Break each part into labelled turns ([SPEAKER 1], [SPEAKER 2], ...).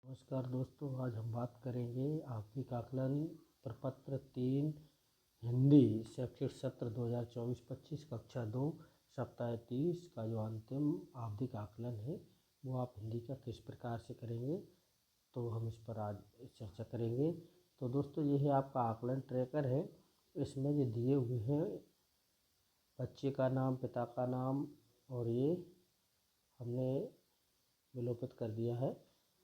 [SPEAKER 1] नमस्कार दोस्तों, आज हम बात करेंगे आवधिक आकलन प्रपत्र 3 हिंदी शैक्षिक सत्र 2024-25 कक्षा 2 सप्ताह 30 का जो अंतिम आवधिक आकलन है वो आप हिंदी का किस प्रकार से करेंगे, तो हम इस पर आज चर्चा करेंगे। तो दोस्तों, ये है आपका आकलन ट्रैकर है। इसमें ये दिए हुए हैं बच्चे का नाम, पिता का नाम, और ये हमने विलोपित कर दिया है,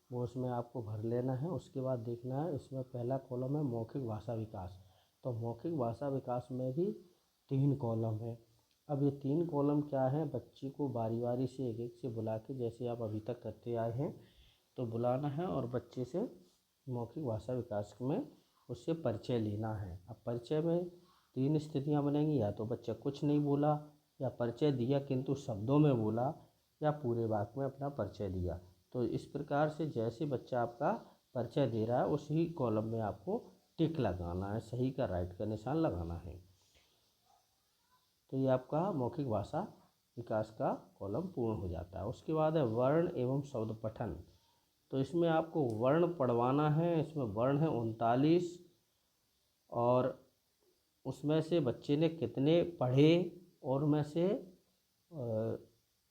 [SPEAKER 1] वो इसमें आपको भर लेना है। उसके बाद देखना है, इसमें पहला कॉलम है मौखिक भाषा विकास। तो मौखिक भाषा विकास में भी 3 कॉलम है। अब ये 3 कॉलम क्या है, बच्चे को बारी बारी से एक एक से बुला के, जैसे आप अभी तक करते आए हैं, तो बुलाना है और बच्चे से मौखिक भाषा विकास में उससे परिचय लेना है। अब परिचय में 3 स्थितियाँ बनेंगी, या तो बच्चा कुछ नहीं बोला, या परिचय दिया किंतु शब्दों में बोला, या पूरे वाक्य में अपना परिचय दिया। तो इस प्रकार से जैसे बच्चा आपका परिचय दे रहा है उसी कॉलम में आपको टिक लगाना है, सही का राइट का निशान लगाना है। तो ये आपका मौखिक भाषा विकास का कॉलम पूर्ण हो जाता है। उसके बाद है वर्ण एवं शब्द पठन। तो इसमें आपको वर्ण पढ़वाना है। इसमें वर्ण है 39, और उसमें से बच्चे ने कितने पढ़े, और में से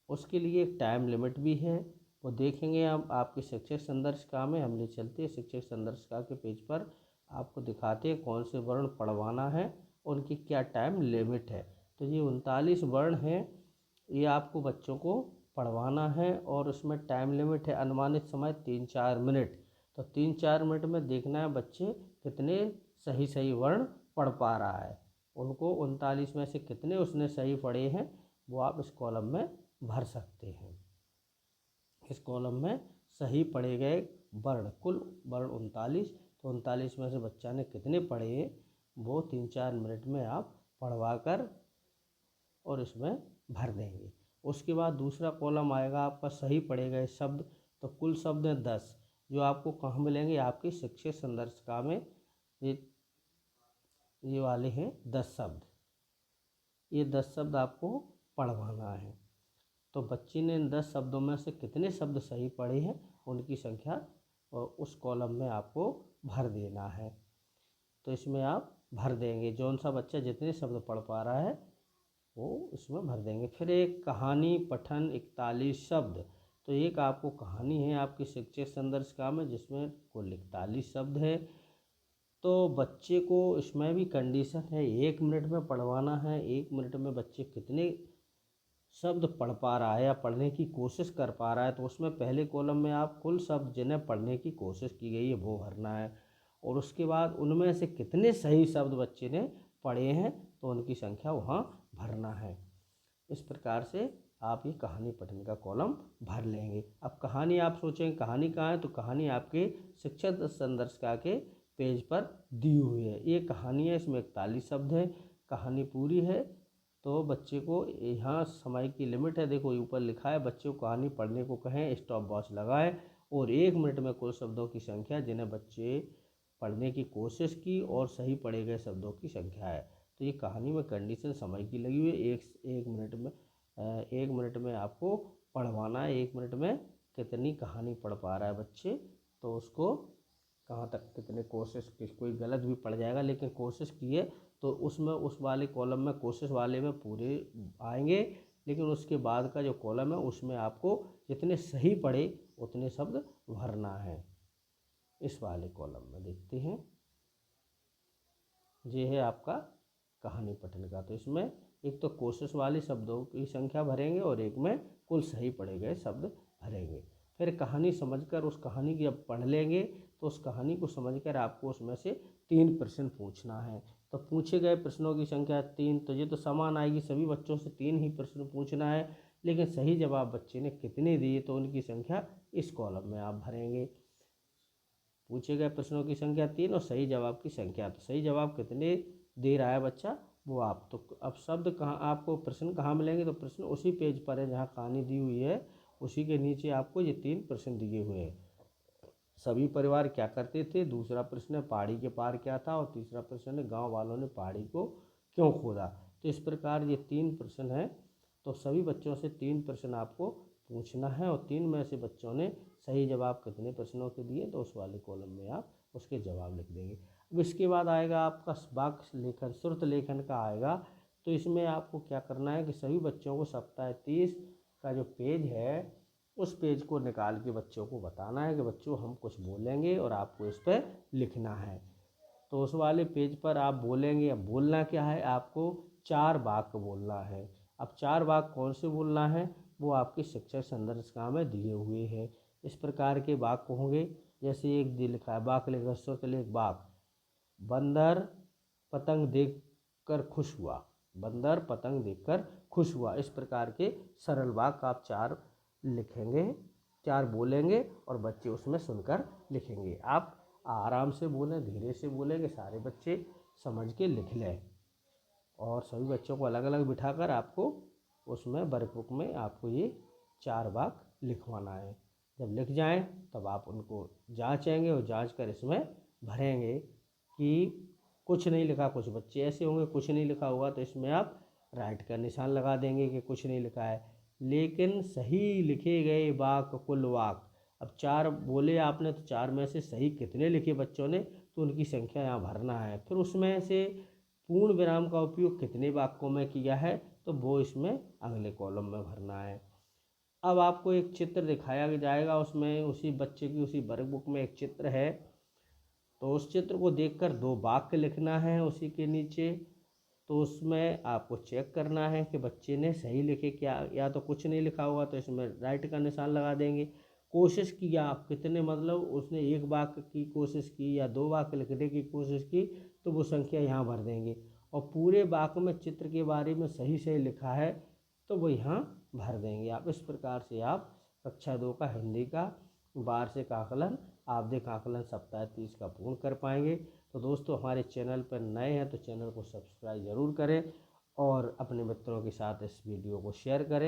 [SPEAKER 1] उसके लिए एक टाइम लिमिट भी है, वो देखेंगे हम आपके शिक्षक संदर्शिका में। हम ले चलते हैं शिक्षक संदर्शिका के पेज पर, आपको दिखाते हैं कौन से वर्ण पढ़वाना है, उनकी क्या टाइम लिमिट है। तो ये 39 वर्ण हैं, ये आपको बच्चों को पढ़वाना है, और उसमें टाइम लिमिट है अनुमानित समय 3-4 मिनट। तो 3-4 मिनट में देखना है बच्चे कितने सही सही वर्ण पढ़ पा रहा है। उनको 39 में से कितने उसने सही पढ़े हैं वो आप इस कॉलम में भर सकते हैं। इस कॉलम में सही पढ़े गए वर्ण, कुल वर्ण 39, तो 39 में से बच्चा ने कितने पढ़े वो 3-4 मिनट में आप पढ़वा कर और इसमें भर देंगे। उसके बाद दूसरा कॉलम आएगा आपका सही पढ़े गए शब्द। तो कुल शब्द हैं 10, जो आपको कहाँ मिलेंगे, आपकी शिक्षक संदर्शिका में। ये वाले हैं 10 शब्द। ये 10 शब्द आपको पढ़वाना है। तो बच्चे ने इन 10 शब्दों में से कितने शब्द सही पढ़े हैं उनकी संख्या और उस कॉलम में आपको भर देना है। तो इसमें आप भर देंगे, जौन सा बच्चा जितने शब्द पढ़ पा रहा है वो इसमें भर देंगे। फिर एक कहानी पठन 41 शब्द। तो एक आपको कहानी है आपकी शिक्षक संदर्शिका में, जिसमें कुल 41 शब्द है। तो बच्चे को इसमें भी कंडीशन है, 1 मिनट में पढ़वाना है। 1 मिनट में बच्चे कितने शब्द पढ़ पा रहा है या पढ़ने की कोशिश कर पा रहा है, तो उसमें पहले कॉलम में आप कुल शब्द जिन्हें पढ़ने की कोशिश की गई है वो भरना है, और उसके बाद उनमें से कितने सही शब्द बच्चे ने पढ़े हैं तो उनकी संख्या वहाँ भरना है। इस प्रकार से आप ये कहानी पठन का कॉलम भर लेंगे। अब कहानी आप सोचेंगे कहानी कहाँ है, तो कहानी आपके शिक्षक संदर्शिका के पेज पर दी हुई है। ये कहानी है, इसमें 41 शब्द है, कहानी पूरी है। तो बच्चे को यहाँ समय की लिमिट है, देखो ऊपर लिखा है बच्चे को कहानी पढ़ने को कहें, स्टॉप वॉच लगाएं, और 1 मिनट में कुल शब्दों की संख्या जिन्हें बच्चे पढ़ने की कोशिश की और सही पढ़े गए शब्दों की संख्या है। तो ये कहानी में कंडीशन समय की लगी हुई है। एक मिनट में आपको पढ़वाना है। 1 मिनट में कितनी कहानी पढ़ पा रहा है बच्चे, तो उसको कहाँ तक कितने कोशिश की, कोई गलत भी पड़ जाएगा लेकिन कोशिश की है तो उसमें उस वाले कॉलम में कोशिश वाले में पूरे आएंगे, लेकिन उसके बाद का जो कॉलम है उसमें आपको जितने सही पढ़े उतने शब्द भरना है। इस वाले कॉलम में देखते हैं, ये है आपका कहानी पठन का। तो इसमें एक तो कोशिश वाले शब्दों की संख्या भरेंगे और एक में कुल सही पढ़े गए शब्द भरेंगे। फिर कहानी समझकर उस कहानी की जब पढ़ लेंगे तो उस कहानी को समझकर आपको उसमें से 3 प्रश्न पूछना है। तो पूछे गए प्रश्नों की संख्या 3, तो ये तो समान आएगी, सभी बच्चों से 3 ही प्रश्न पूछना है, लेकिन सही जवाब बच्चे ने कितने दिए तो उनकी संख्या इस कॉलम में आप भरेंगे। पूछे गए प्रश्नों की संख्या 3 और सही जवाब की संख्या, तो सही जवाब कितने दे रहा है बच्चा वो आप। तो अब शब्द कहाँ, आपको प्रश्न कहाँ मिलेंगे, तो प्रश्न उसी पेज पर है जहाँ कहानी दी हुई है, उसी के नीचे आपको ये 3 प्रश्न दिए हुए हैं। सभी परिवार क्या करते थे, दूसरा प्रश्न है पहाड़ी के पार क्या था, और तीसरा प्रश्न है गांव वालों ने पहाड़ी को क्यों खोदा। तो इस प्रकार ये 3 प्रश्न हैं, तो सभी बच्चों से 3 प्रश्न आपको पूछना है और 3 में से बच्चों ने सही जवाब कितने प्रश्नों के दिए तो उस वाले कॉलम में आप उसके जवाब लिख देंगे। अब इसके बाद आएगा आपका वाक्य लेखन, श्रुत लेखन का आएगा। तो इसमें आपको क्या करना है कि सभी बच्चों को सप्ताह 30 का जो पेज है उस पेज को निकाल के बच्चों को बताना है कि बच्चों हम कुछ बोलेंगे और आपको इस पर लिखना है। तो उस वाले पेज पर आप बोलेंगे। अब बोलना क्या है, आपको 4 वाक्य बोलना है। अब 4 वाक्य कौन से बोलना है वो आपकी शिक्षक संदर्शिका में दिए हुए हैं। इस प्रकार के वाक्य होंगे, जैसे एक दे लिखा है वाक्य लेकर श्रुत लेख वाक्य, बंदर पतंग देखकर खुश हुआ, बंदर पतंग देखकर खुश हुआ। इस प्रकार के सरल वाक्य आप 4 लिखेंगे, 4 बोलेंगे और बच्चे उसमें सुनकर लिखेंगे। आप आराम से बोलें, धीरे से बोलें कि सारे बच्चे समझ के लिख लें। और सभी बच्चों को अलग अलग बिठाकर आपको उसमें वर्कबुक में आपको ये 4 वाक्य लिखवाना है। जब लिख जाएं तब आप उनको जांचेंगे और जांच कर इसमें भरेंगे कि कुछ नहीं लिखा। कुछ बच्चे ऐसे होंगे कुछ नहीं लिखा होगा तो इसमें आप राइट का निशान लगा देंगे कि कुछ नहीं लिखा है। लेकिन सही लिखे गए वाक्य कुल वाक्य, अब 4 बोले आपने तो 4 में से सही कितने लिखे बच्चों ने तो उनकी संख्या यहाँ भरना है। फिर उसमें से पूर्ण विराम का उपयोग कितने वाक्यों में किया है तो वो इसमें अगले कॉलम में भरना है। अब आपको एक चित्र दिखाया जाएगा, उसमें उसी बच्चे की उसी वर्कबुक में एक चित्र है। तो उस चित्र को देखकर 2 वाक्य लिखना है उसी के नीचे। तो उसमें आपको चेक करना है कि बच्चे ने सही लिखे क्या, या तो कुछ नहीं लिखा होगा तो इसमें राइट का निशान लगा देंगे। कोशिश किया आप कितने, मतलब उसने 1 वाक्य की कोशिश की या 2 वाक्य लिखने की कोशिश की तो वो संख्या यहाँ भर देंगे। और पूरे वाक्य में चित्र के बारे में सही सही लिखा है तो वो यहाँ भर देंगे। आप इस प्रकार से आप कक्षा 2 का हिंदी का वार्षिक आकलन, आवधिक आकलन सप्ताह 30 का पूर्ण कर पाएंगे। तो दोस्तों हमारे चैनल पर नए हैं तो चैनल को सब्सक्राइब ज़रूर करें और अपने मित्रों के साथ इस वीडियो को शेयर करें।